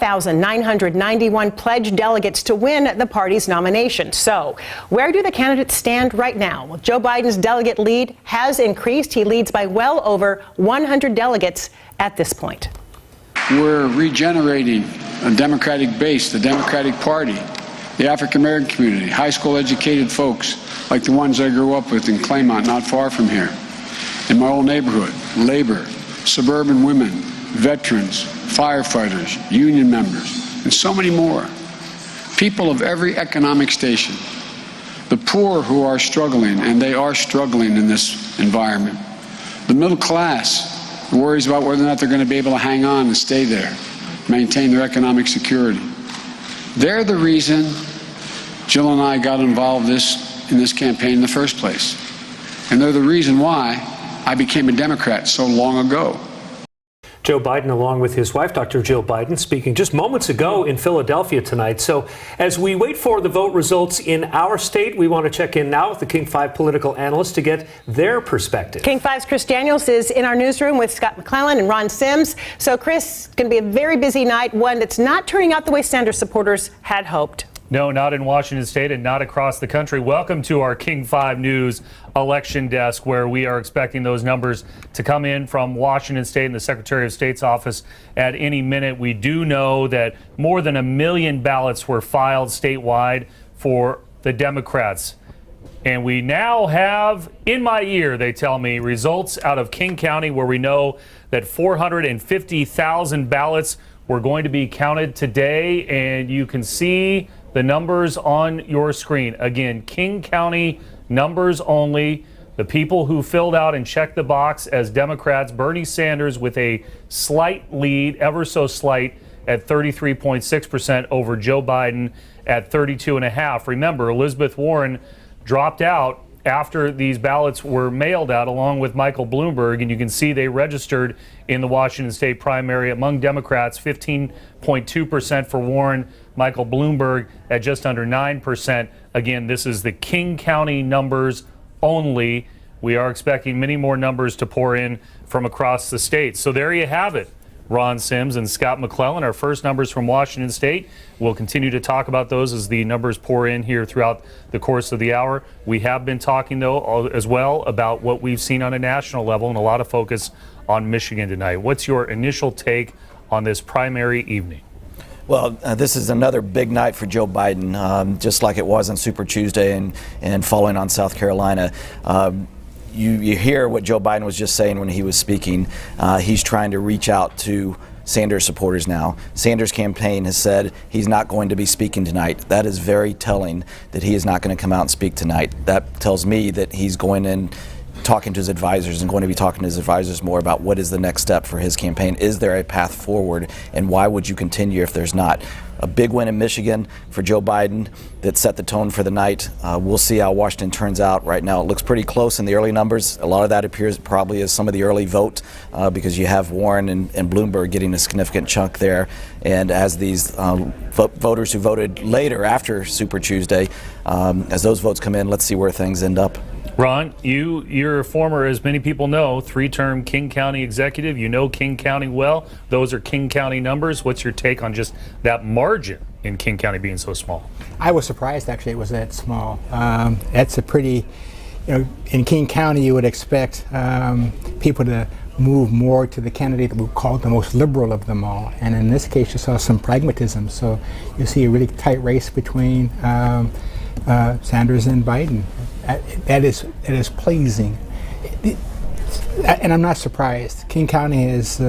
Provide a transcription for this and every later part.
1,991 pledged delegates to win the party's nomination. So, where do the candidates stand right now? Well, Joe Biden's delegate lead has increased. He leads by well over 100 delegates at this point. We're regenerating a Democratic base, the Democratic Party, the African American community, high school educated folks like the ones I grew up with in Claymont, not far from here. In my old neighborhood, labor, suburban women, veterans, firefighters, union members, and so many more. People of every economic station. The poor who are struggling, and they are struggling in this environment. The middle class who worries about whether or not they're going to be able to hang on and stay there, maintain their economic security. They're the reason Jill and I got involved in this campaign in the first place. And they're the reason why I became a Democrat so long ago. Joe Biden, along with his wife, Dr. Jill Biden, speaking just moments ago in Philadelphia tonight. So as we wait for the vote results in our state, we want to check in now with the King 5 political analysts to get their perspective. King 5's Chris Daniels is in our newsroom with Scott McClellan and Ron Sims. So, Chris, it's going to be a very busy night, one that's not turning out the way Sanders supporters had hoped. No, not in Washington State and not across the country. Welcome to our King 5 News election desk, where we are expecting those numbers to come in from Washington State and the Secretary of State's office at any minute. We do know that more than 1 million ballots were filed statewide for the Democrats. And we now have, in my ear, they tell me, results out of King County, where we know that 450,000 ballots were going to be counted today. And you can see the numbers on your screen. Again, King County numbers only. The people who filled out and checked the box as Democrats, Bernie Sanders with a slight lead, ever so slight, at 33.6% over Joe Biden at 32.5%. Remember, Elizabeth Warren dropped out after these ballots were mailed out, along with Michael Bloomberg, and you can see they registered in the Washington State primary among Democrats, 15.2% for Warren, Michael Bloomberg at just under 9%. Again, this is the King County numbers only. We are expecting many more numbers to pour in from across the state. So there you have it. Ron Sims and Scott McClellan, our first numbers from Washington State. We'll continue to talk about those as the numbers pour in here throughout the course of the hour. We have been talking, though, as well about what we've seen on a national level and a lot of focus on Michigan tonight. What's your initial take on this primary evening? Well, this is another big night for Joe Biden, just like it was on Super Tuesday and following on South Carolina. You hear what Joe Biden was just saying when he was speaking. He's trying to reach out to Sanders supporters now. Sanders' campaign has said he's not going to be speaking tonight. That is very telling that he is not going to come out and speak tonight. That tells me that he's going in talking to his advisors and going to be talking to his advisors more about what is the next step for his campaign. Is there a path forward, and why would you continue if there's not? A big win in Michigan for Joe Biden that set the tone for the night. We'll see how Washington turns out. Right now it looks pretty close in the early numbers. A lot of that appears probably as some of the early vote because you have Warren and Bloomberg getting a significant chunk there. And as these voters who voted later after Super Tuesday, as those votes come in, let's see where things end up. Ron, you're a former, as many people know, 3-term King County executive. You know King County well. Those are King County numbers. What's your take on just that margin in King County being so small? I was surprised, actually, it was that small. That's a pretty, in King County, you would expect people to move more to the candidate that we call the most liberal of them all. And in this case, you saw some pragmatism. So you see a really tight race between Sanders and Biden. That is pleasing, and I'm not surprised. King County has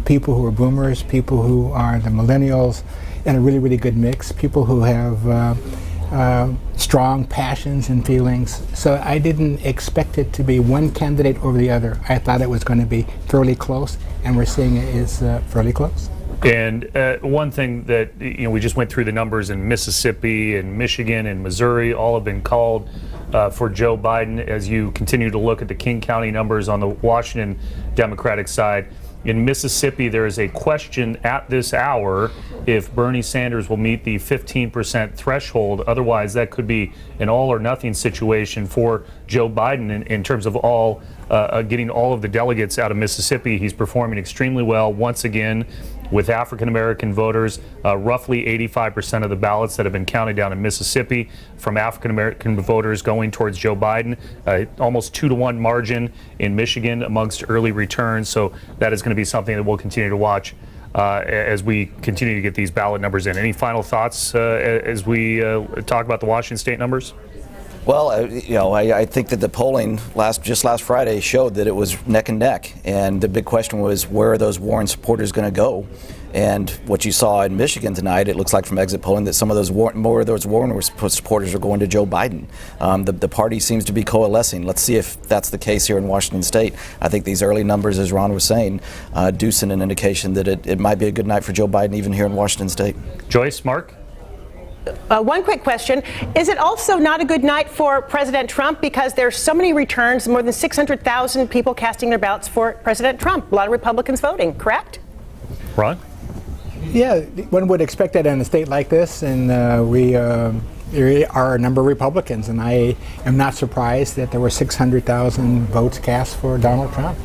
people who are boomers, people who are the millennials, and a really good mix. People who have strong passions and feelings. So I didn't expect it to be one candidate over the other. I thought it was going to be fairly close, and we're seeing it is fairly close. And one thing that, we just went through the numbers in Mississippi and Michigan and Missouri, all have been called for Joe Biden. As you continue to look at the King County numbers on the Washington Democratic side, in Mississippi, there is a question at this hour if Bernie Sanders will meet the 15% threshold. Otherwise, that could be an all or nothing situation for Joe Biden in terms of getting all of the delegates out of Mississippi. He's performing extremely well once again. with African American voters. Roughly 85% of the ballots that have been counted down in Mississippi from African American voters going towards Joe Biden. Almost 2-to-1 margin in Michigan amongst early returns. So that is going to be something that we'll continue to watch as we continue to get these ballot numbers in. Any final thoughts as we talk about the Washington State numbers? Well, I think that the polling just last Friday showed that it was neck and neck, and the big question was, where are those Warren supporters going to go? And what you saw in Michigan tonight, it looks like from exit polling that some of those more of those Warren supporters are going to Joe Biden. The party seems to be coalescing. Let's see if that's the case here in Washington State. I think these early numbers, as Ron was saying, do send an indication that it might be a good night for Joe Biden even here in Washington State. Joyce, Mark? One quick question. Is it also not a good night for President Trump because there's so many returns, more than 600,000 people casting their ballots for President Trump, a lot of Republicans voting, correct? Ron? Yeah, one would expect that in a state like this, and there are a number of Republicans, and I am not surprised that there were 600,000 votes cast for Donald Trump.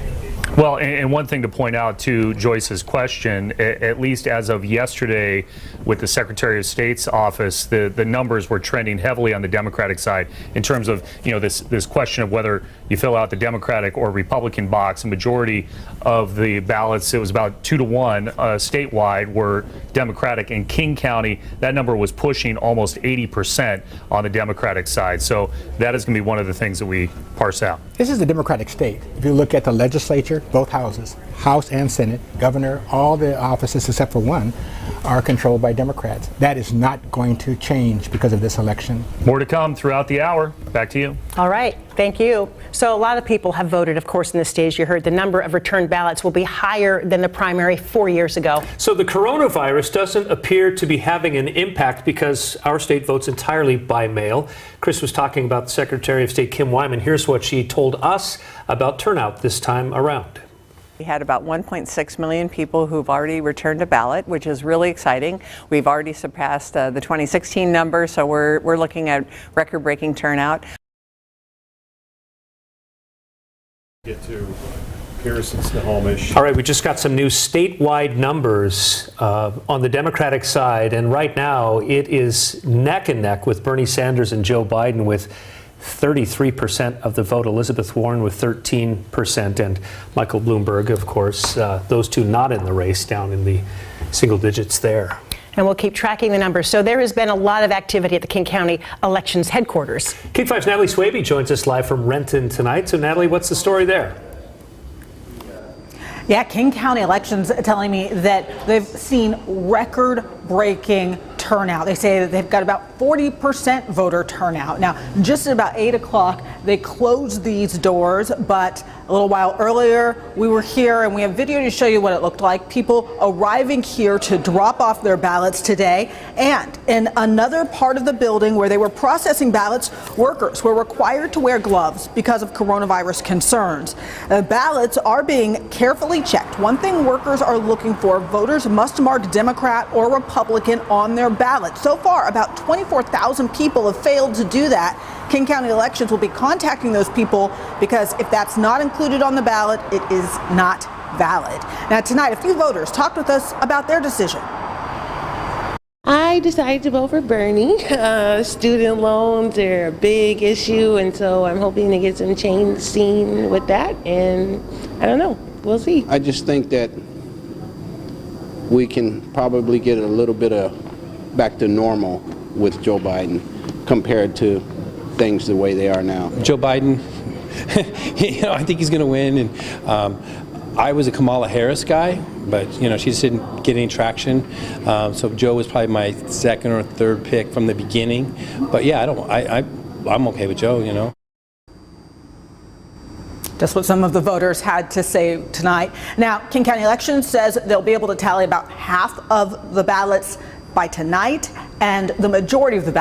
Well, and one thing to point out to Joyce's question, at least as of yesterday with the Secretary of State's office, the numbers were trending heavily on the Democratic side in terms of, this question of whether you fill out the Democratic or Republican box. A majority of the ballots, it was about 2-to-1 statewide, were Democratic. In King County, that number was pushing almost 80% on the Democratic side. So that is going to be one of the things that we parse out. This is a Democratic state. If you look at the legislature, both houses, House and Senate, governor, all the offices except for one are controlled by Democrats. That is not going to change because of this election. More to come throughout the hour. Back to you. All right. Thank you. So a lot of people have voted, of course, in this stage. You heard the number of returned ballots will be higher than the primary 4 years ago. So the coronavirus doesn't appear to be having an impact because our state votes entirely by mail. Chris was talking about the Secretary of State, Kim Wyman. Here's what she told us about turnout this time around. We had about 1.6 million people who've already returned a ballot, which is really exciting. We've already surpassed the 2016 number, so we're looking at record-breaking turnout. Get to Pierce and Snohomish. All right, we just got some new statewide numbers on the Democratic side, and right now it is neck and neck with Bernie Sanders and Joe Biden with 33% of the vote, Elizabeth Warren with 13%, and Michael Bloomberg, of course, those two not in the race, down in the single digits there. And we'll keep tracking the numbers. So there has been a lot of activity at the King County Elections headquarters. King 5's Natalie Swaby joins us live from Renton tonight. So Natalie, what's the story there? Yeah, King County Elections telling me that they've seen record-breaking turnout. They say that they've got about 40% voter turnout. Now, just at about 8 o'clock, they closed these doors, but a little while earlier, we were here, and we have video to show you what it looked like. People arriving here to drop off their ballots today. And in another part of the building where they were processing ballots, workers were required to wear gloves because of coronavirus concerns. Ballots are being carefully checked. One thing workers are looking for, voters must mark Democrat or Republican on their ballot. So far, about 24,000 people have failed to do that. King County Elections will be contacting those people because if that's not included on the ballot, it is not valid. Now tonight, a few voters talked with us about their decision. I decided to vote for Bernie. Student loans are a big issue, and so I'm hoping to get some change seen with that, and I don't know. We'll see. I just think that we can probably get a little bit of back to normal with Joe Biden compared to things the way they are now. Joe Biden, I think he's going to win. And I was a Kamala Harris guy, but she just didn't get any traction. So Joe was probably my second or third pick from the beginning. But yeah, I'm okay with Joe. Just what some of the voters had to say tonight. Now, King County Elections says they'll be able to tally about half of the ballots by tonight, and the majority of the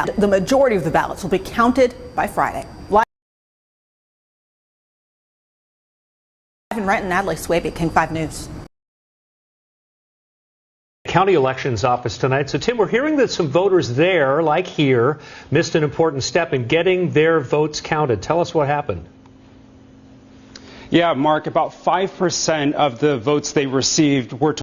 ballots will be counted by Friday. Live in Renton, Natalie Swaby, King 5 News. County Elections Office tonight. So, Tim, we're hearing that some voters there, like here, missed an important step in getting their votes counted. Tell us what happened. Yeah, Mark, about 5% of the votes they received were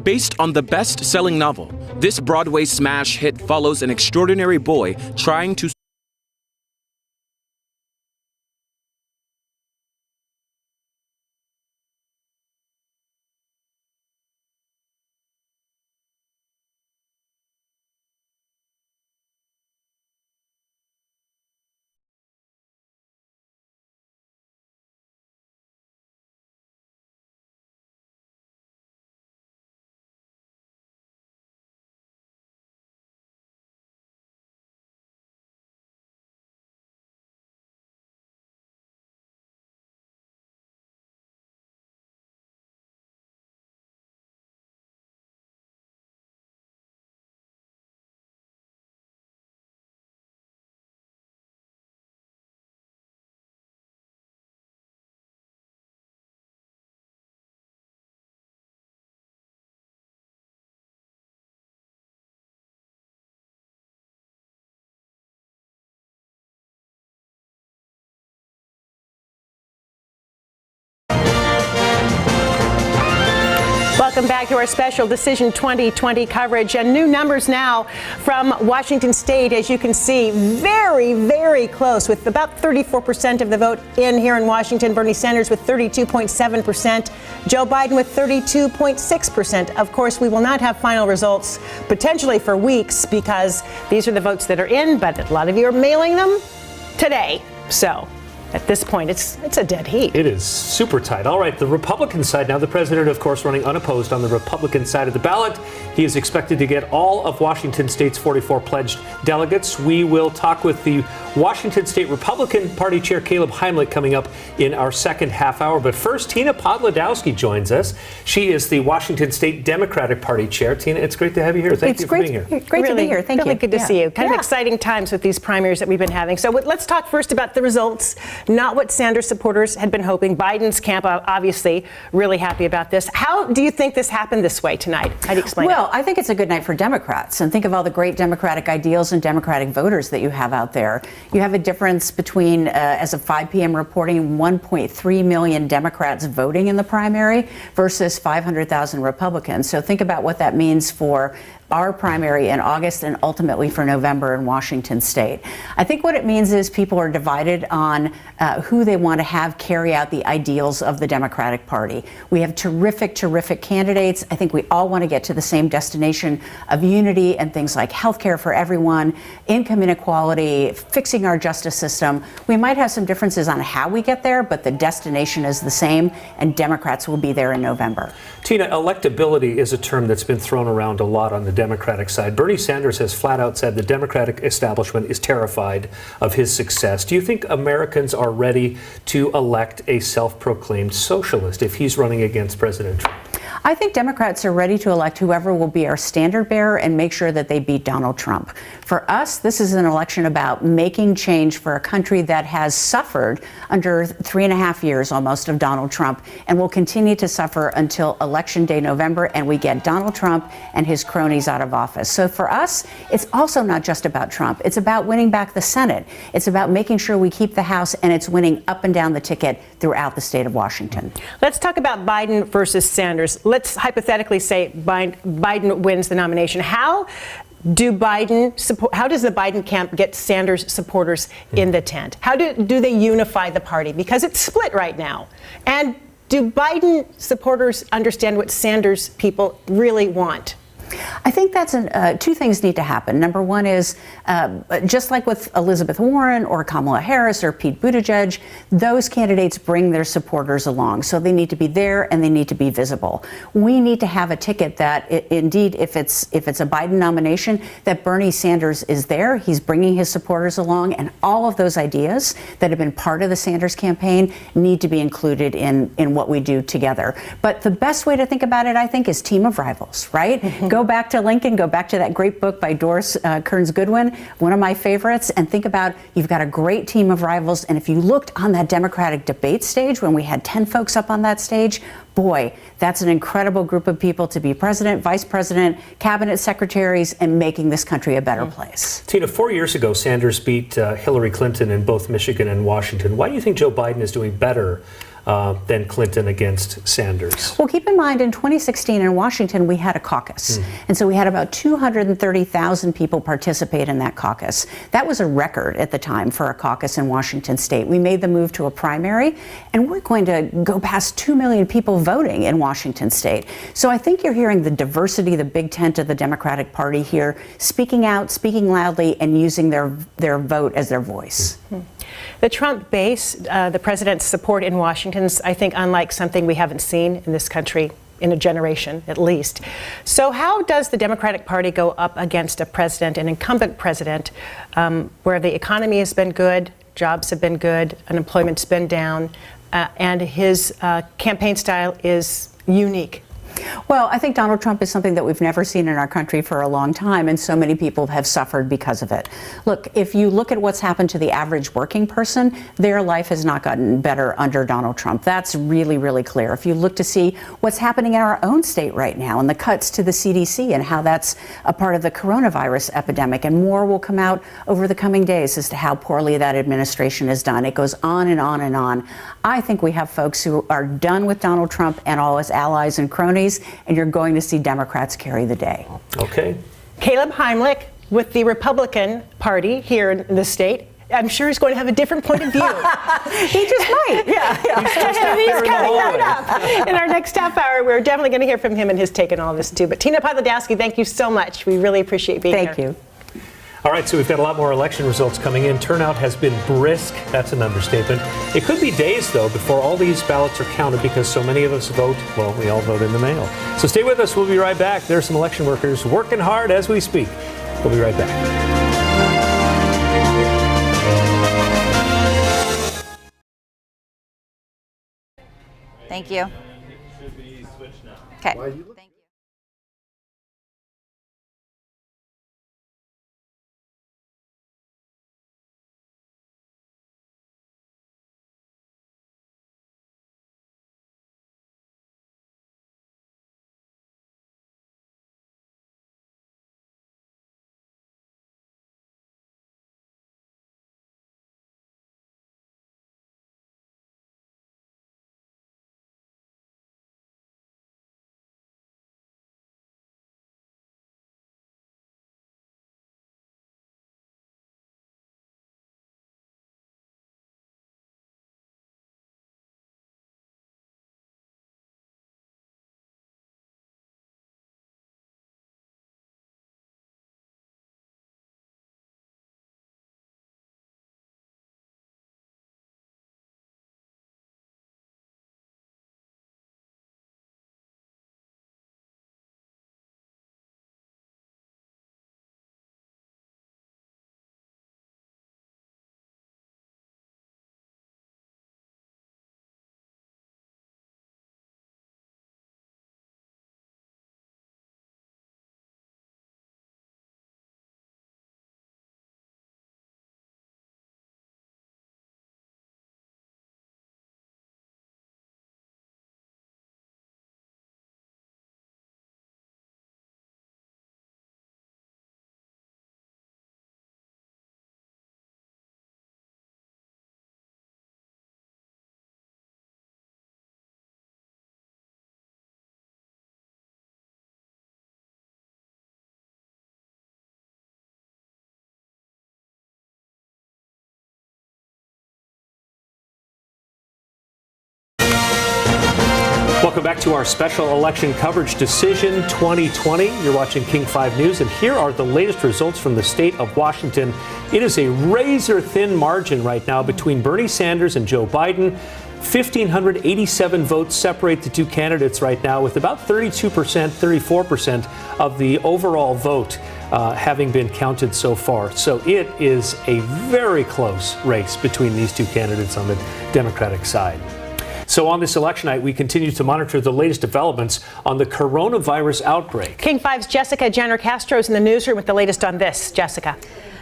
Based on the best-selling novel, this Broadway smash hit follows an extraordinary boy trying to Welcome back to our special Decision 2020 coverage. And new numbers now from Washington State, as you can see, very, very close, with about 34% of the vote in here in Washington. Bernie Sanders with 32.7%, Joe Biden with 32.6%. Of course, we will not have final results potentially for weeks because these are the votes that are in, but a lot of you are mailing them today. So at this point, it's a dead heat. It is super tight. All right, the Republican side now. The president, of course, running unopposed on the Republican side of the ballot. He is expected to get all of Washington State's 44 pledged delegates. We will talk with the Washington State Republican Party Chair Caleb Heimlich coming up in our second half hour. But first, Tina Podlodowski joins us. She is the Washington State Democratic Party Chair. Tina, it's great to have you here. Thank you for being here. Great to be here. Thank you. Really good to see you. Kind of exciting times with these primaries that we've been having. So let's talk first about the results. Not what Sanders supporters had been hoping. Biden's camp obviously really happy about this. How do you think this happened this way tonight? How do you explain it? Well, I think it's a good night for Democrats. And think of all the great Democratic ideals and Democratic voters that you have out there. You have a difference between, as of 5 p.m. reporting, 1.3 million Democrats voting in the primary versus 500,000 Republicans. So think about what that means for our primary in August and ultimately for November in Washington State. I think what it means is people are divided on who they want to have carry out the ideals of the Democratic Party. We have terrific, terrific candidates. I think we all want to get to the same destination of unity and things like health care for everyone, income inequality, fixing our justice system. We might have some differences on how we get there, but the destination is the same, and Democrats will be there in November. Tina, electability is a term that's been thrown around a lot on the Democratic side. Bernie Sanders has flat out said the Democratic establishment is terrified of his success. Do you think Americans are ready to elect a self-proclaimed socialist if he's running against President Trump? I think Democrats are ready to elect whoever will be our standard bearer and make sure that they beat Donald Trump. For us, this is an election about making change for a country that has suffered under 3.5 years almost of Donald Trump and will continue to suffer until Election Day, November, and we get Donald Trump and his cronies out of office. So for us, it's also not just about Trump. It's about winning back the Senate. It's about making sure we keep the House, and it's winning up and down the ticket throughout the state of Washington. Let's talk about Biden versus Sanders. Let's hypothetically say Biden wins the nomination. How does the Biden camp get Sanders supporters in the tent? How do they unify the party? Because it's split right now. And do Biden supporters understand what Sanders people really want? I think that's two things need to happen. Number one is, just like with Elizabeth Warren or Kamala Harris or Pete Buttigieg, those candidates bring their supporters along. So they need to be there and they need to be visible. We need to have a ticket that, indeed, if it's a Biden nomination, that Bernie Sanders is there. He's bringing his supporters along, and all of those ideas that have been part of the Sanders campaign need to be included in what we do together. But the best way to think about it, I think, is team of rivals, right? Go back to Lincoln, go back to that great book by Doris Kearns Goodwin, one of my favorites, and think about you've got a great team of rivals. And if you looked on that Democratic debate stage when we had 10 folks up on that stage, boy, that's an incredible group of people to be president, vice president, cabinet secretaries, and making this country a better place. Tina, 4 years ago, Sanders beat Hillary Clinton in both Michigan and Washington. Why do you think Joe Biden is doing better than Clinton against Sanders. Well, keep in mind, in 2016 in Washington, we had a caucus. And so we had about 230,000 people participate in that caucus. That was a record at the time for a caucus in Washington state. We made the move to a primary, and we're going to go past 2 million people voting in Washington state. So I think you're hearing the diversity, the big tent of the Democratic Party here, speaking out, speaking loudly, and using their vote as their voice. The Trump base, the president's support in Washington is, I think, unlike something we haven't seen in this country in a generation, at least. So how does the Democratic Party go up against a president, an incumbent president, where the economy has been good, jobs have been good, unemployment's been down, and his campaign style is unique? Well, I think Donald Trump is something that we've never seen in our country for a long time, and so many people have suffered because of it. Look, if you look at what's happened to the average working person, their life has not gotten better under Donald Trump. That's really, really clear. If you look to see what's happening in our own state right now and the cuts to the CDC and how that's a part of the coronavirus epidemic, and more will come out over the coming days as to how poorly that administration has done. It goes on and on and on. I think we have folks who are done with Donald Trump and all his allies and cronies, and you're going to see Democrats carry the day. Okay. Caleb Heimlich with the Republican Party here in the state. I'm sure he's going to have a different point of view. He just might. He's coming right up. In our next half hour, we're definitely going to hear from him and his take on all this too. But Tina Podladowski, thank you so much. We really appreciate being here. Thank you. All right, so we've got a lot more election results coming in. Turnout has been brisk. That's an understatement. It could be days, though, before all these ballots are counted because so many of us vote, well, we all vote in the mail. So stay with us. We'll be right back. There are some election workers working hard as we speak. We'll be right back. Thank you. Okay. Thank you. Welcome back to our special election coverage decision 2020. You're watching King 5 News, and here are the latest results from the state of Washington. It is a razor-thin margin right now between Bernie Sanders and Joe Biden. 1,587 votes separate the two candidates right now, with about 32%, 34% of the overall vote having been counted so far. So it is a very close race between these two candidates on the Democratic side. So on this election night, we continue to monitor the latest developments on the coronavirus outbreak. King 5's Jessica Jenner Castro is in the newsroom with the latest on this. Jessica.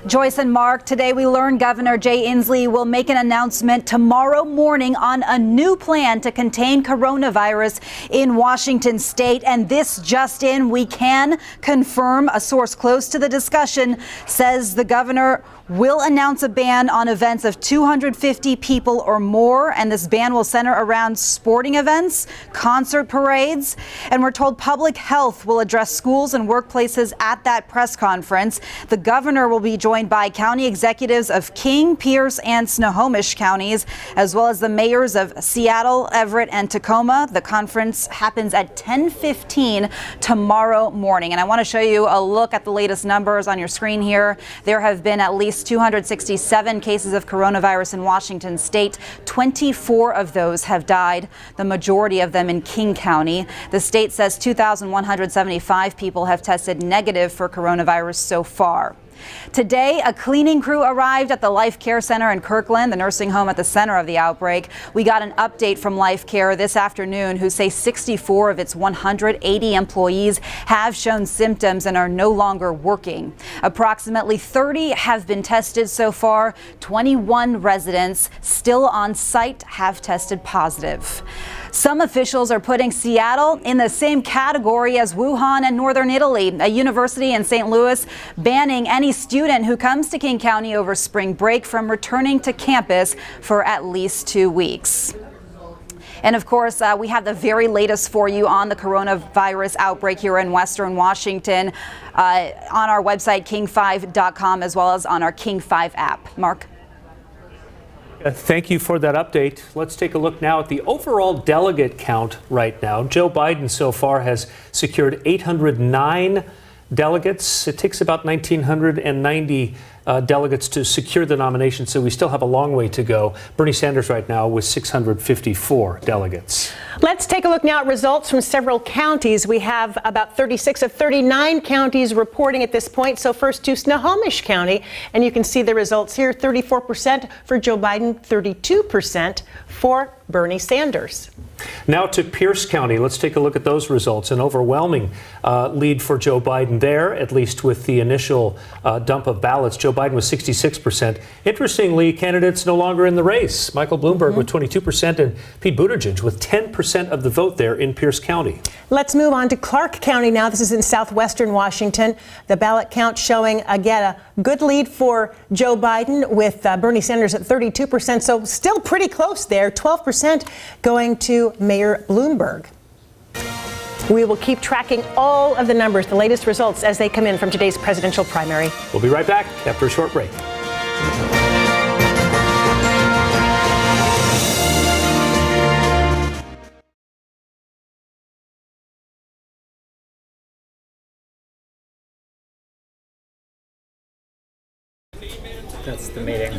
Joyce and Mark, today we learned Governor Jay Inslee will make an announcement tomorrow morning on a new plan to contain coronavirus in Washington state. And this just in, we can confirm, a source close to the discussion says the governor will announce a ban on events of 250 people or more, and this ban will center around sporting events, concert parades, and we're told public health will address schools and workplaces at that press conference. The governor will be joined by county executives of King, Pierce, and Snohomish counties, as well as the mayors of Seattle, Everett, and Tacoma. The conference happens at 10:15 tomorrow morning, and I want to show you a look at the latest numbers on your screen here. There have been at least 267 cases of coronavirus in Washington state. 24 of those have died, the majority of them in King County. The state says 2,175 people have tested negative for coronavirus so far. Today, a cleaning crew arrived at the Life Care Center in Kirkland, the nursing home at the center of the outbreak. We got an update from Life Care this afternoon, who say 64 of its 180 employees have shown symptoms and are no longer working. Approximately 30 have been tested so far. 21 residents still on site have tested positive. Some officials are putting Seattle in the same category as Wuhan and northern Italy. A university in St. Louis banning any student who comes to King County over spring break from returning to campus for at least 2 weeks. And of course, we have the very latest for you on the coronavirus outbreak here in Western Washington on our website, king5.com, as well as on our King 5 app. Mark? Thank you for that update. Let's take a look now at the overall delegate count right now. Joe Biden so far has secured 809 delegates. It takes about 1,990 delegates to secure the nomination, so we still have a long way to go. Bernie Sanders right now with 654 delegates. Let's take a look now at results from several counties. We have about 36 of 39 counties reporting at this point. So first to Snohomish County, and you can see the results here. 34% for Joe Biden, 32% for Bernie Sanders. Now to Pierce County. Let's take a look at those results. An overwhelming lead for Joe Biden there, at least with the initial dump of ballots. Joe Biden was 66%. Interestingly, candidates no longer in the race. Michael Bloomberg with 22% and Pete Buttigieg with 10% of the vote there in Pierce County. Let's move on to Clark County now. This is in southwestern Washington. The ballot count showing, again, a good lead for Joe Biden with Bernie Sanders at 32%. So still pretty close there. 12% going to Mayor Bloomberg. We will keep tracking all of the numbers, the latest results as they come in from today's presidential primary. We'll be right back after a short break. That's the meeting.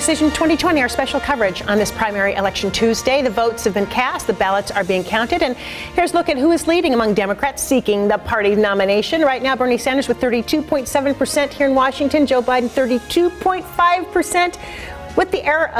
Decision 2020, our special coverage on this primary election Tuesday. The votes have been cast, the ballots are being counted, and here's a look at who is leading among Democrats seeking the party nomination. Right now, Bernie Sanders with 32.7% here in Washington, Joe Biden 32.5%. With the error,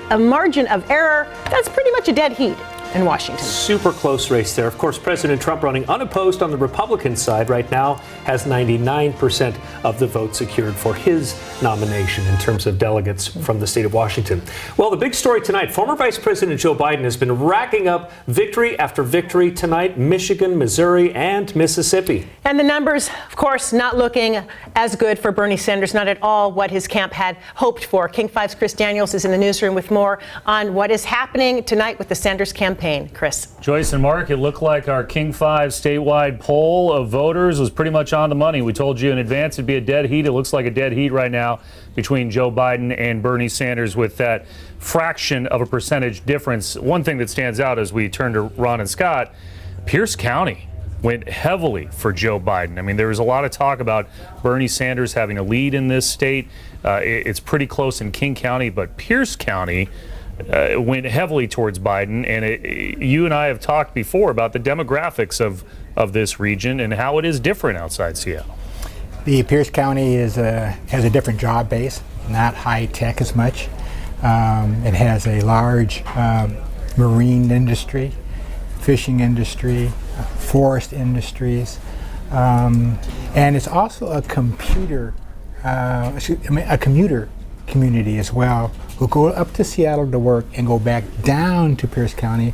a margin of error, that's pretty much a dead heat in Washington. Super close race there. Of course, President Trump, running unopposed on the Republican side right now, has 99% of the votes secured for his nomination in terms of delegates from the state of Washington. Well, the big story tonight, former Vice President Joe Biden has been racking up victory after victory tonight, Michigan, Missouri, and Mississippi. And the numbers, of course, not looking as good for Bernie Sanders, not at all what his camp had hoped for. King 5's Chris Daniels is in the newsroom with more on what is happening tonight with the Sanders campaign. Chris. Joyce and Mark, it looked like our King 5 statewide poll of voters was pretty much on the money. We told you in advance it'd be a dead heat. It looks like a dead heat right now between Joe Biden and Bernie Sanders with that fraction of a percentage difference. One thing that stands out as we turn to Ron and Scott, Pierce County went heavily for Joe Biden. I mean, there was a lot of talk about Bernie Sanders having a lead in this state. It's pretty close in King County, but Pierce County went heavily towards Biden, and you and I have talked before about the demographics of this region and how it is different outside Seattle. The Pierce County has a different job base, not high tech as much. It has a large marine industry, fishing industry, forest industries, and it's also a commuter community as well, who go up to Seattle to work and go back down to Pierce County,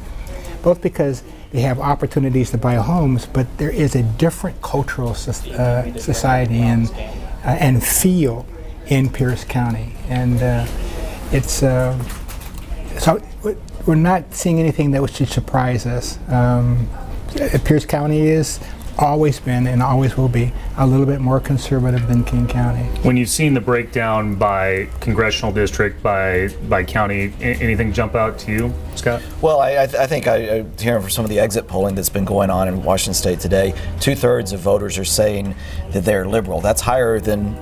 both because they have opportunities to buy homes, but there is a different cultural society and feel in Pierce County. And it's so we're not seeing anything that should surprise us. Pierce County is always been and always will be a little bit more conservative than King County. When you've seen the breakdown by congressional district, by county, anything jump out to you, Scott? Well, I think hearing from some of the exit polling that's been going on in Washington State today, 2/3 of voters are saying that they're liberal. That's higher than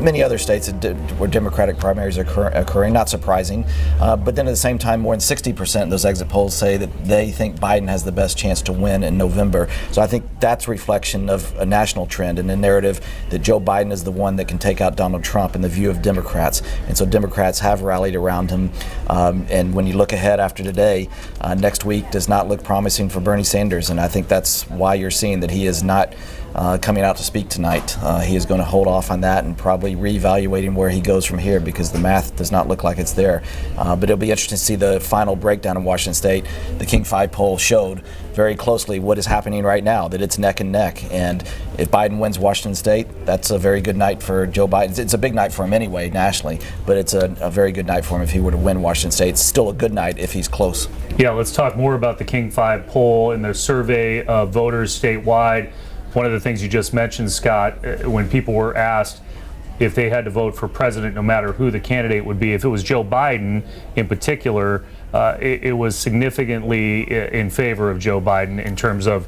many other states where Democratic primaries are occurring, not surprising. But then at the same time, more than 60% of those exit polls say that they think Biden has the best chance to win in November. So I think that's a reflection of a national trend and a narrative that Joe Biden is the one that can take out Donald Trump in the view of Democrats. And so Democrats have rallied around him. And when you look ahead after today, next week does not look promising for Bernie Sanders. And I think that's why you're seeing that he is not coming out to speak tonight. He is going to hold off on that and probably reevaluating where he goes from here, because the math does not look like it's there. But it'll be interesting to see the final breakdown in Washington State. The King 5 poll showed very closely what is happening right now, that it's neck and neck. And if Biden wins Washington State, that's a very good night for Joe Biden. It's a big night for him anyway, nationally, but it's a very good night for him if he were to win Washington State. It's still a good night if he's close. Yeah, let's talk more about the King 5 poll and the survey of voters statewide. One of the things you just mentioned, Scott, when people were asked if they had to vote for president, no matter who the candidate would be, if it was Joe Biden in particular, it was significantly in favor of Joe Biden in terms of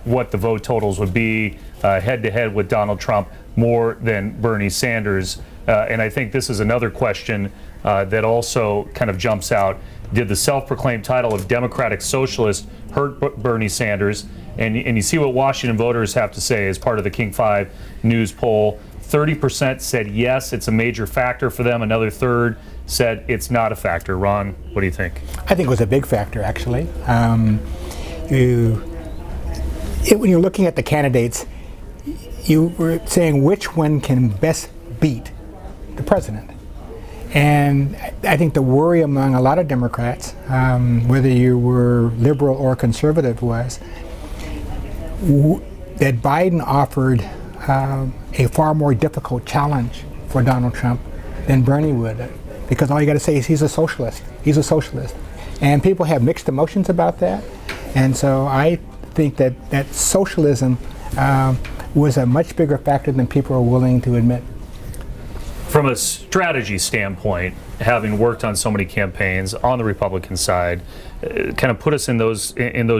what the vote totals would be head-to-head with Donald Trump, more than Bernie Sanders. And I think this is another question that also kind of jumps out. Did the self-proclaimed title of Democratic Socialist hurt Bernie Sanders? And you see what Washington voters have to say as part of the King 5 news poll. 30% said yes, it's a major factor for them. Another third said it's not a factor. Ron, what do you think? I think it was a big factor, actually. When you're looking at the candidates, you were saying which one can best beat the president. And I think the worry among a lot of Democrats, whether you were liberal or conservative, was that Biden offered a far more difficult challenge for Donald Trump than Bernie would, because all you got to say is he's a socialist. He's a socialist. And people have mixed emotions about that. And so I think that socialism was a much bigger factor than people are willing to admit. From a strategy standpoint, having worked on so many campaigns on the Republican side, kind of put us in those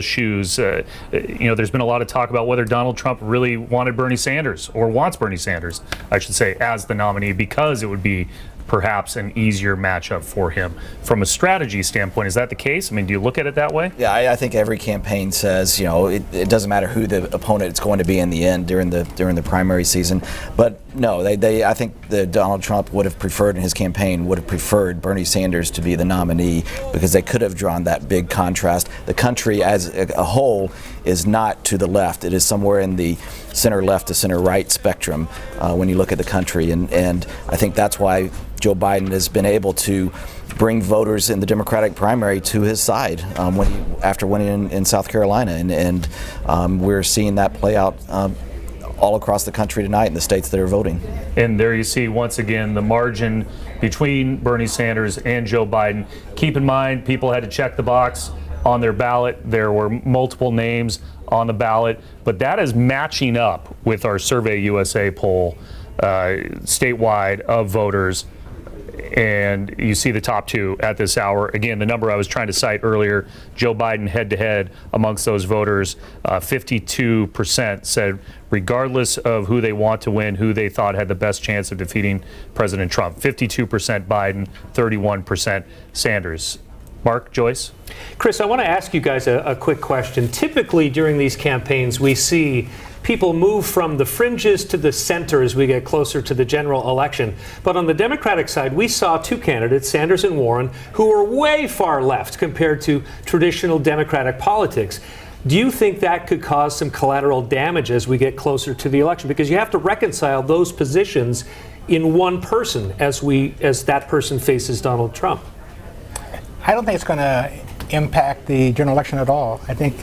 shoes. There's been a lot of talk about whether Donald Trump really wanted Bernie Sanders, or wants Bernie Sanders, I should say, as the nominee, because it would be perhaps an easier matchup for him. From a strategy standpoint, is that the case? I mean, do you look at it that way? Yeah, I think every campaign says, it doesn't matter who the opponent is going to be in the end during the primary season. But no, I think that Donald Trump would have preferred, in his campaign, would have preferred Bernie Sanders to be the nominee, because they could have drawn that big contrast. The country as a whole is not to the left. It is somewhere in the center left to center right spectrum when you look at the country. And I think that's why Joe Biden has been able to bring voters in the Democratic primary to his side after winning in South Carolina. And we're seeing that play out all across the country tonight in the states that are voting. And there you see, once again, the margin between Bernie Sanders and Joe Biden. Keep in mind, people had to check the box on their ballot. There were multiple names on the ballot, but that is matching up with our Survey USA poll statewide of voters. And you see the top two at this hour. Again, the number I was trying to cite earlier, Joe Biden head-to-head amongst those voters, 52% said regardless of who they want to win, who they thought had the best chance of defeating President Trump. 52% Biden, 31% Sanders. Mark, Joyce? Chris, I want to ask you guys a quick question. Typically during these campaigns, we see people move from the fringes to the center as we get closer to the general election. But on the Democratic side, we saw two candidates, Sanders and Warren, who were way far left compared to traditional Democratic politics. Do you think that could cause some collateral damage as we get closer to the election? Because you have to reconcile those positions in one person as that person faces Donald Trump. I don't think it's going to impact the general election at all. I think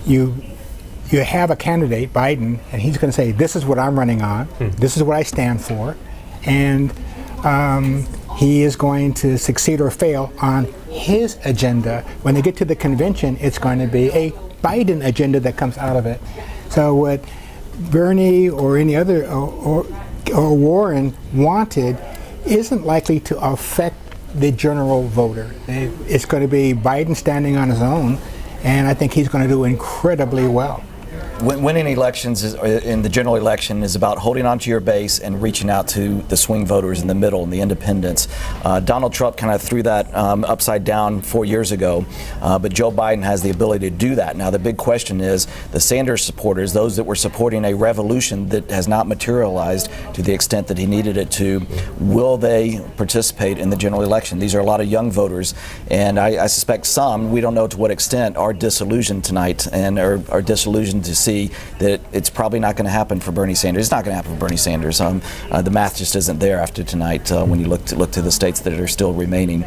you have a candidate, Biden, and he's going to say, this is what I'm running on, this is what I stand for, and he is going to succeed or fail on his agenda. When they get to the convention, it's going to be a Biden agenda that comes out of it. So what Bernie or any other, or Warren wanted isn't likely to affect the general voter. It's going to be Biden standing on his own, and I think he's going to do incredibly well. Winning elections in the general election is about holding on to your base and reaching out to the swing voters in the middle and the independents. Donald Trump kind of threw that upside down 4 years ago, but Joe Biden has the ability to do that. Now, the big question is the Sanders supporters, those that were supporting a revolution that has not materialized to the extent that he needed it to, will they participate in the general election? These are a lot of young voters, and I suspect some, we don't know to what extent, are disillusioned tonight and are disillusioned to see that it's probably not going to happen for Bernie Sanders. It's not going to happen for Bernie Sanders. The math just isn't there after tonight when you look to the states that are still remaining.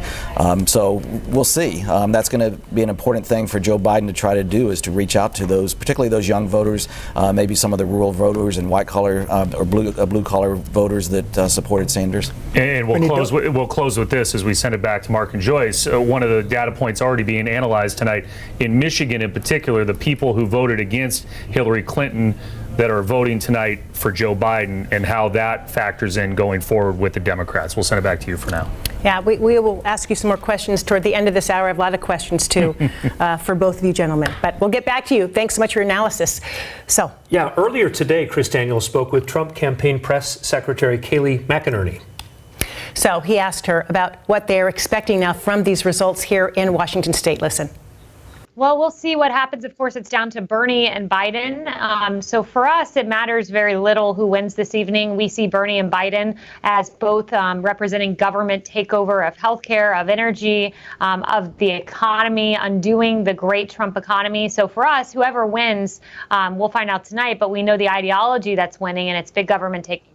So we'll see. That's going to be an important thing for Joe Biden to try to do, is to reach out to those, particularly those young voters, maybe some of the rural voters and white collar or blue collar voters that supported Sanders. And we'll close with this as we send it back to Mark and Joyce. One of the data points already being analyzed tonight in Michigan, in particular, the people who voted against Hillary Clinton that are voting tonight for Joe Biden, and how that factors in going forward with the Democrats. We'll send it back to you for now. Yeah, we will ask you some more questions toward the end of this hour. I have a lot of questions, too, for both of you gentlemen. But we'll get back to you. Thanks so much for your analysis. So, yeah, earlier today, Chris Daniels spoke with Trump campaign press secretary Kayleigh McEnerney. So he asked her about what they're expecting now from these results here in Washington State. Listen. Well, we'll see what happens. Of course, it's down to Bernie and Biden. So for us, it matters very little who wins this evening. We see Bernie and Biden as both representing government takeover of healthcare, of energy, of the economy, undoing the great Trump economy. So for us, whoever wins, we'll find out tonight. But we know the ideology that's winning, and it's big government takeover.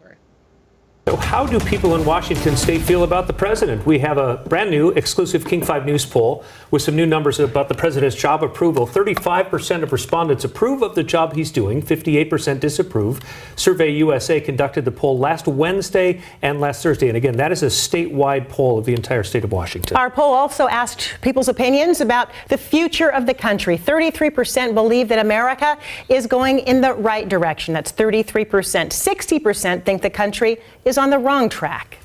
So how do people in Washington State feel about the president? We have a brand new exclusive King 5 News poll with some new numbers about the president's job approval. 35% of respondents approve of the job he's doing, 58% disapprove. Survey USA conducted the poll last Wednesday and last Thursday. And again, that is a statewide poll of the entire state of Washington. Our poll also asked people's opinions about the future of the country. 33% believe that America is going in the right direction. That's 33%. 60% think the country is on the wrong track.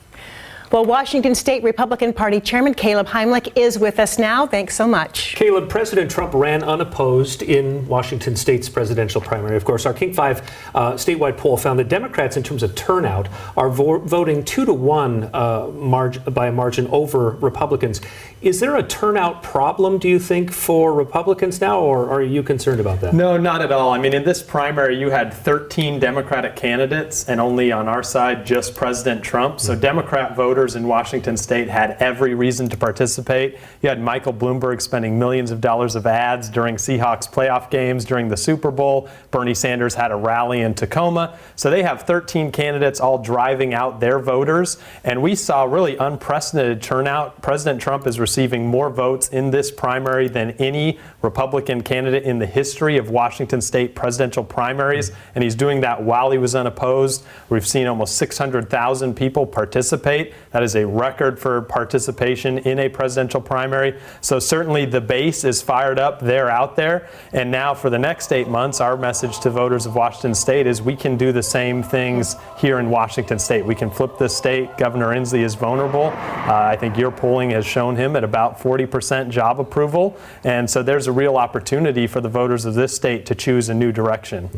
Well, Washington State Republican Party Chairman Caleb Heimlich is with us now. Thanks so much. Caleb, President Trump ran unopposed in Washington State's presidential primary. Of course, our King 5 statewide poll found that Democrats, in terms of turnout, are voting 2-to-1 by a margin over Republicans. Is there a turnout problem, do you think, for Republicans now, or are you concerned about that? No, not at all. I mean, in this primary, you had 13 Democratic candidates, and only on our side, just President Trump. So Democrat voters in Washington State had every reason to participate. You had Michael Bloomberg spending millions of dollars of ads during Seahawks playoff games during the Super Bowl. Bernie Sanders had a rally in Tacoma. So they have 13 candidates all driving out their voters, and we saw really unprecedented turnout. President Trump is receiving more votes in this primary than any Republican candidate in the history of Washington State presidential primaries, and he's doing that while he was unopposed. We've seen almost 600,000 people participate. That is a record for participation in a presidential primary. So certainly the base is fired up. They're out there. And now for the next 8 months, our message to voters of Washington State is we can do the same things here in Washington State. We can flip this state. Governor Inslee is vulnerable. I think your polling has shown him at about 40% job approval. And so there's a real opportunity for the voters of this state to choose a new direction.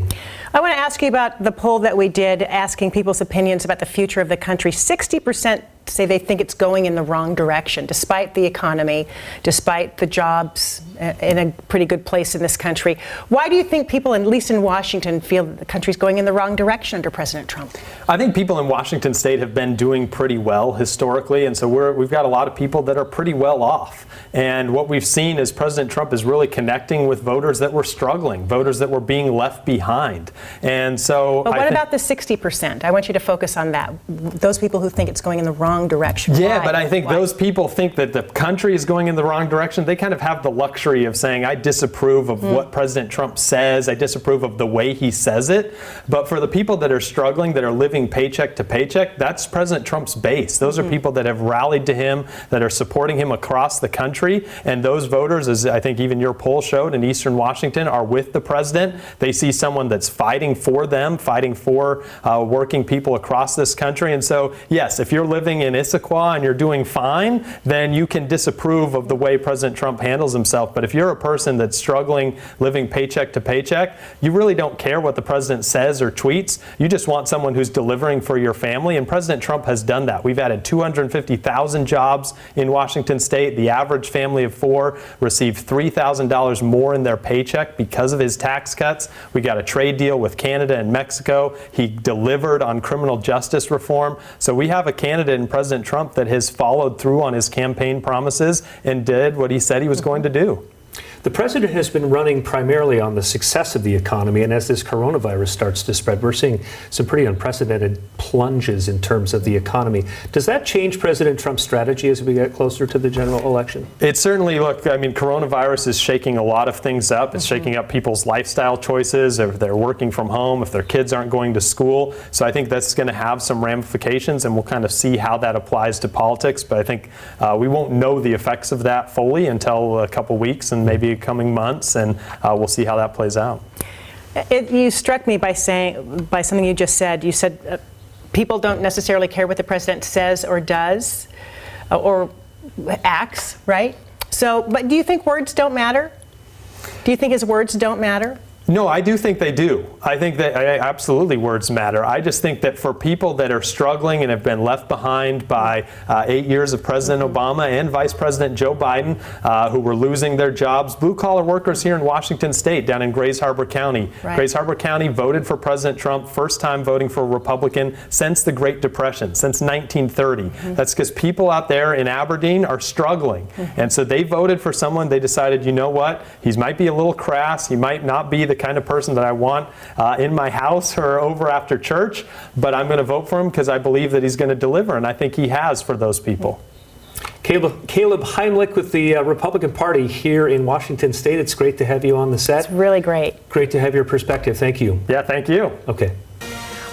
I want to ask you about the poll that we did asking people's opinions about the future of the country. 60% say they think it's going in the wrong direction, despite the economy, despite the jobs in a pretty good place in this country. Why do you think people, at least in Washington, feel that the country's going in the wrong direction under President Trump? I think people in Washington State have been doing pretty well historically, and so we've got a lot of people that are pretty well off. And what we've seen is President Trump is really connecting with voters that were struggling, voters that were being left behind. And so, but what about the 60%? I want you to focus on that. Those people who think it's going in the wrong direction. Yeah, Why? but I think those people think that the country is going in the wrong direction. They kind of have the luxury of saying, I disapprove of what President Trump says. I disapprove of the way he says it. But for the people that are struggling, that are living paycheck to paycheck, that's President Trump's base. Those are people that have rallied to him, that are supporting him across the country. And those voters, as I think even your poll showed in Eastern Washington, are with the president. They see someone that's fighting for them, fighting for working people across this country. And so, yes, if you're living in Issaquah and you're doing fine, then you can disapprove of the way President Trump handles himself. But if you're a person that's struggling, living paycheck to paycheck, you really don't care what the president says or tweets. You just want someone who's delivering for your family. And President Trump has done that. We've added 250,000 jobs in Washington State. The average family of four received $3,000 more in their paycheck because of his tax cuts. We got a trade deal with Canada and Mexico. He delivered on criminal justice reform. So we have a candidate in President Trump that has followed through on his campaign promises and did what he said he was going to do. The president has been running primarily on the success of the economy, and as this coronavirus starts to spread, we're seeing some pretty unprecedented plunges in terms of the economy. Does that change President Trump's strategy as we get closer to the general election? It certainly, look, I mean, coronavirus is shaking a lot of things up. It's shaking up people's lifestyle choices, if they're working from home, if their kids aren't going to school. So I think that's going to have some ramifications, and we'll kind of see how that applies to politics. But I think we won't know the effects of that fully until a couple weeks and maybe coming months, and we'll see how that plays out. You struck me by something you just said. You said people don't necessarily care what the president says or does or acts, right? So, but do you think words don't matter? Do you think his words don't matter? No, I do think they do. I think that absolutely words matter. I just think that for people that are struggling and have been left behind by 8 years of President Obama and Vice President Joe Biden, who were losing their jobs, blue-collar workers here in Washington State, down in Grays Harbor County. Right. Grays Harbor County voted for President Trump, first time voting for a Republican since the Great Depression, since 1930. That's because people out there in Aberdeen are struggling. And so they voted for someone, they decided, you know what, he might be a little crass, he might not be the kind of person that I want in my house or over after church, but I'm going to vote for him because I believe that he's going to deliver, and I think he has for those people. Caleb Heimlich with the Republican Party here in Washington State. It's great to have you on the set. It's really great. Great to have your perspective. Thank you. Yeah, thank you. Okay.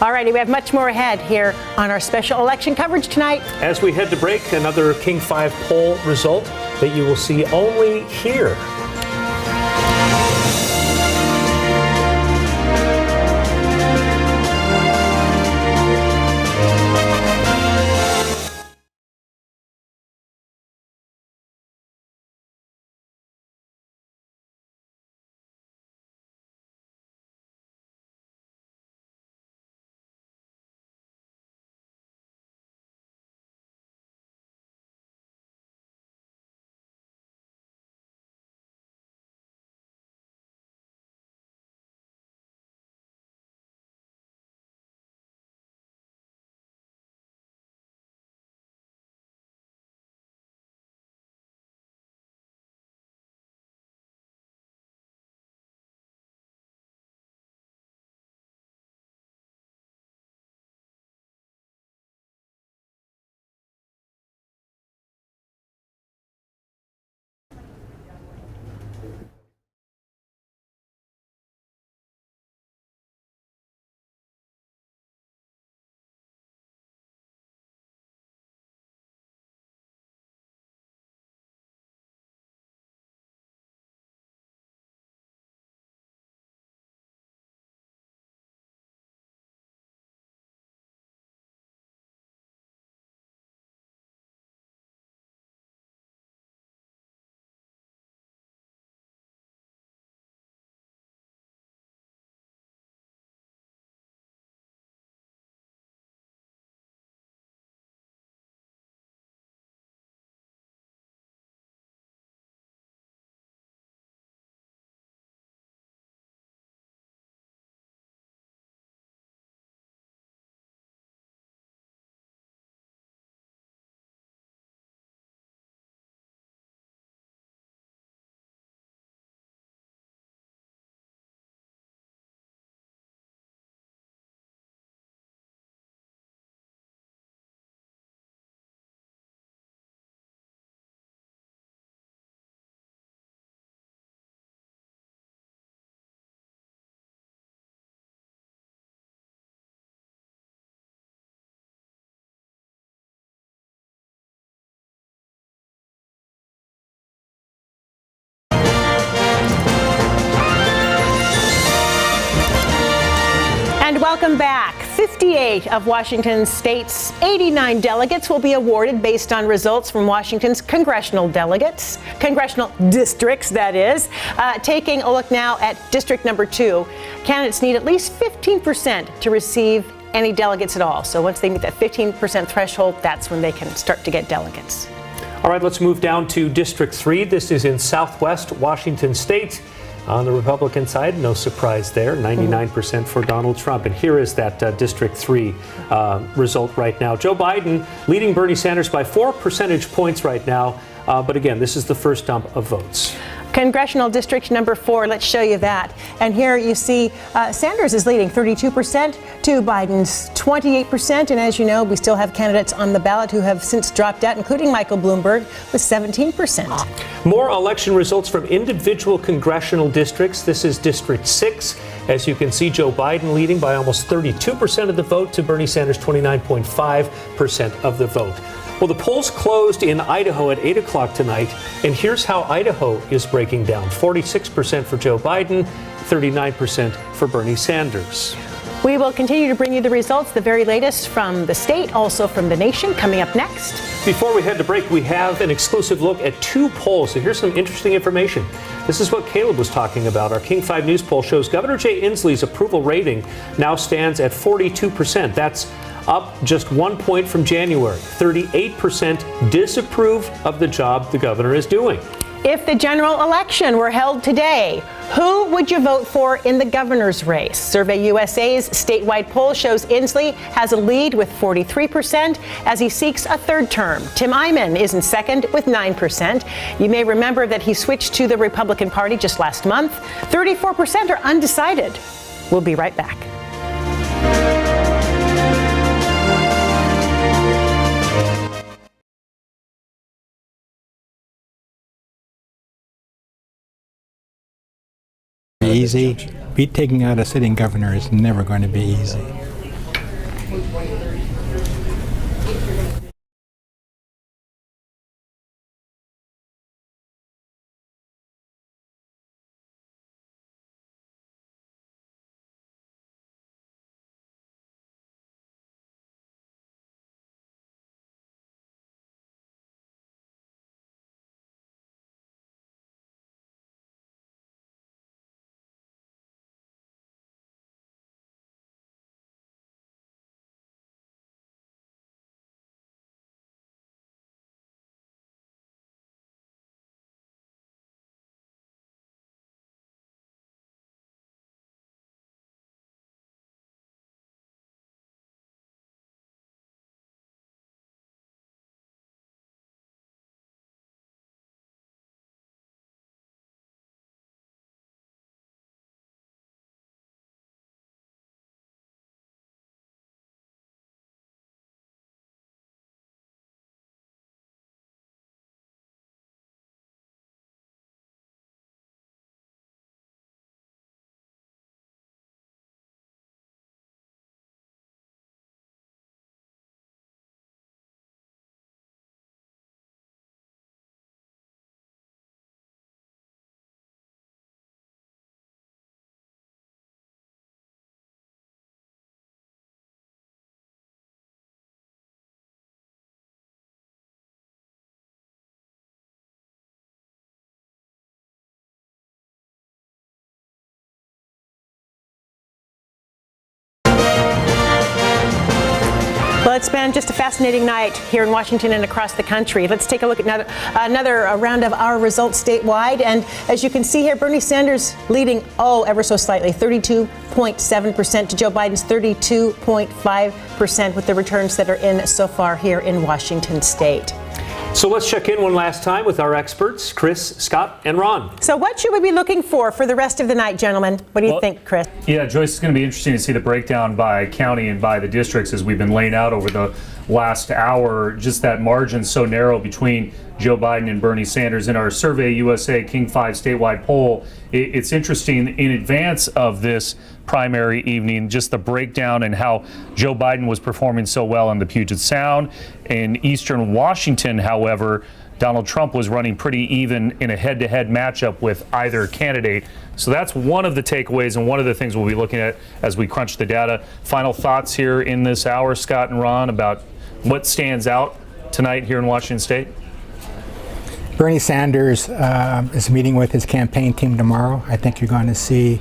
All righty, we have much more ahead here on our special election coverage tonight. As we head to break, another King 5 poll result that you will see only here. Welcome back. 58 of Washington state's 89 delegates will be awarded based on results from Washington's congressional districts, that is. Taking a look now at district number 2, candidates need at least 15% to receive any delegates at all. So once they meet that 15% threshold, that's when they can start to get delegates. All right, let's move down to District 3. This is in southwest Washington state. On the Republican side, no surprise there, 99% for Donald Trump. And here is that District 3 result right now. Joe Biden leading Bernie Sanders by 4 percentage points right now. But again, this is the first dump of votes. Congressional District number 4, let's show you that. And here you see Sanders is leading 32% to Biden's 28%. And as you know, we still have candidates on the ballot who have since dropped out, including Michael Bloomberg with 17%. More election results from individual congressional districts. This is District 6. As you can see, Joe Biden leading by almost 32% of the vote to Bernie Sanders' 29.5% of the vote. Well, the polls closed in Idaho at 8 o'clock tonight, and here's how Idaho is breaking down. 46% for Joe Biden, 39% for Bernie Sanders. We will continue to bring you the results, the very latest from the state, also from the nation, coming up next. Before we head to break, we have an exclusive look at 2 polls. So here's some interesting information. This is what Caleb was talking about. Our King 5 News poll shows Governor Jay Inslee's approval rating now stands at 42%. That's up just 1 point from January. 38% disapprove of the job the governor is doing. If the general election were held today, who would you vote for in the governor's race? Survey USA's statewide poll shows Inslee has a lead with 43% as he seeks a 3rd term. Tim Eyman is in second with 9%. You may remember that he switched to the Republican Party just last month. 34% are undecided. We'll be right back. Easy. Taking out a sitting governor is never going to be easy. Well, it's been just a fascinating night here in Washington and across the country. Let's take a look at another round of our results statewide. And as you can see here, Bernie Sanders leading, ever so slightly, 32.7% to Joe Biden's 32.5% with the returns that are in so far here in Washington state. So let's check in one last time with our experts, Chris, Scott, and Ron. So what should we be looking for the rest of the night, gentlemen? What do you think, Chris? Yeah, Joyce, it's going to be interesting to see the breakdown by county and by the districts as we've been laying out over the last hour. Just that margin so narrow between Joe Biden and Bernie Sanders. In our Survey USA King 5 statewide poll, it's interesting in advance of this primary evening, just the breakdown and how Joe Biden was performing so well in the Puget Sound. In eastern Washington, however, Donald Trump was running pretty even in a head-to-head matchup with either candidate. So that's one of the takeaways and one of the things we'll be looking at as we crunch the data. Final thoughts here in this hour, Scott and Ron, about what stands out tonight here in Washington State? Bernie Sanders is meeting with his campaign team tomorrow. I think you're going to see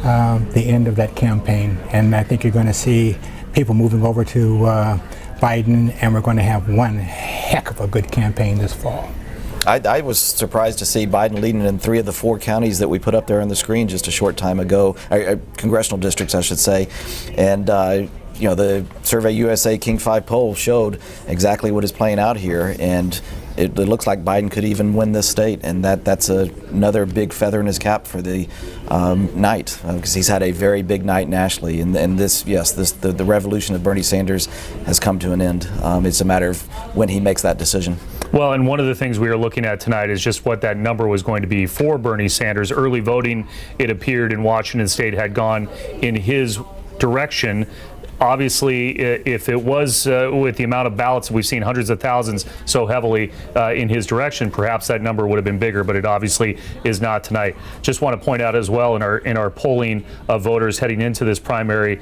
the end of that campaign, and I think you're going to see people moving over to Biden, and we're going to have one heck of a good campaign this fall. I was surprised to see Biden leading in 3 of the 4 counties that we put up there on the screen just a short time ago, congressional districts, I should say. And you know, the Survey USA King 5 poll showed exactly what is playing out here, and it looks like Biden could even win this state, and that's another big feather in his cap for the night, because he's had a very big night nationally, and the revolution of Bernie Sanders has come to an end. It's a matter of when he makes that decision. Well, and one of the things we are looking at tonight is just what that number was going to be for Bernie Sanders. Early voting, it appeared in Washington State, had gone in his direction. Obviously, if it was with the amount of ballots we've seen, hundreds of thousands so heavily in his direction, perhaps that number would have been bigger, but it obviously is not tonight. Just want to point out as well, in our polling of voters heading into this primary,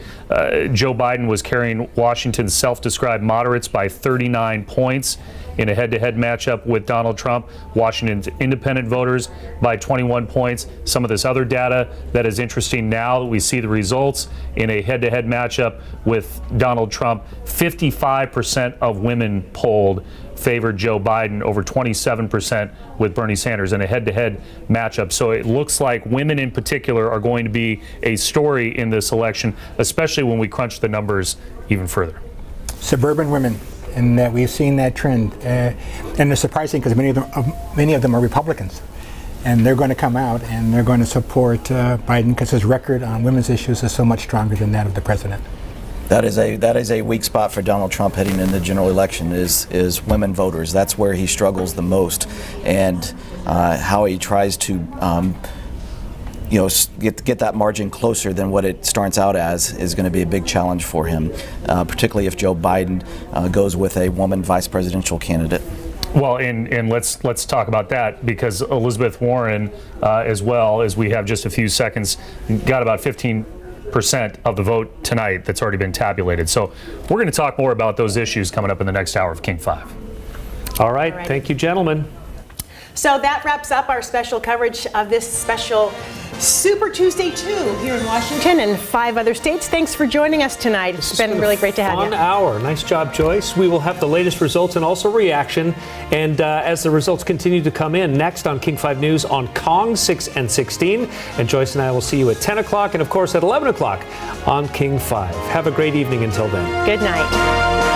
Joe Biden was carrying Washington's self-described moderates by 39 points in a head-to-head matchup with Donald Trump. Washington's independent voters by 21 points. Some of this other data that is interesting now that we see the results in a head-to-head matchup with Donald Trump. 55% of women polled favored Joe Biden, over 27% with Bernie Sanders in a head-to-head matchup. So it looks like women in particular are going to be a story in this election, especially when we crunch the numbers even further. Suburban women. And that we've seen that trend, and it's surprising because many of them are Republicans, and they're going to come out and they're going to support Biden because his record on women's issues is so much stronger than that of the president. That is a weak spot for Donald Trump heading in the general election is women voters. That's where he struggles the most, and how he tries to get that margin closer than what it starts out as is going to be a big challenge for him, particularly if Joe Biden goes with a woman vice presidential candidate. Well, and let's talk about that, because Elizabeth Warren, as well, as we have just a few seconds, got about 15% of the vote tonight that's already been tabulated. So we're going to talk more about those issues coming up in the next hour of King 5. All right. Thank you, gentlemen. So that wraps up our special coverage of this special Super Tuesday 2 here in Washington and 5 other states. Thanks for joining us tonight. It's been really great to have you. Fun hour. Nice job, Joyce. We will have the latest results and also reaction. And as the results continue to come in, next on King 5 News on Kong 6 and 16. And Joyce and I will see you at 10 o'clock and, of course, at 11 o'clock on King 5. Have a great evening until then. Good night.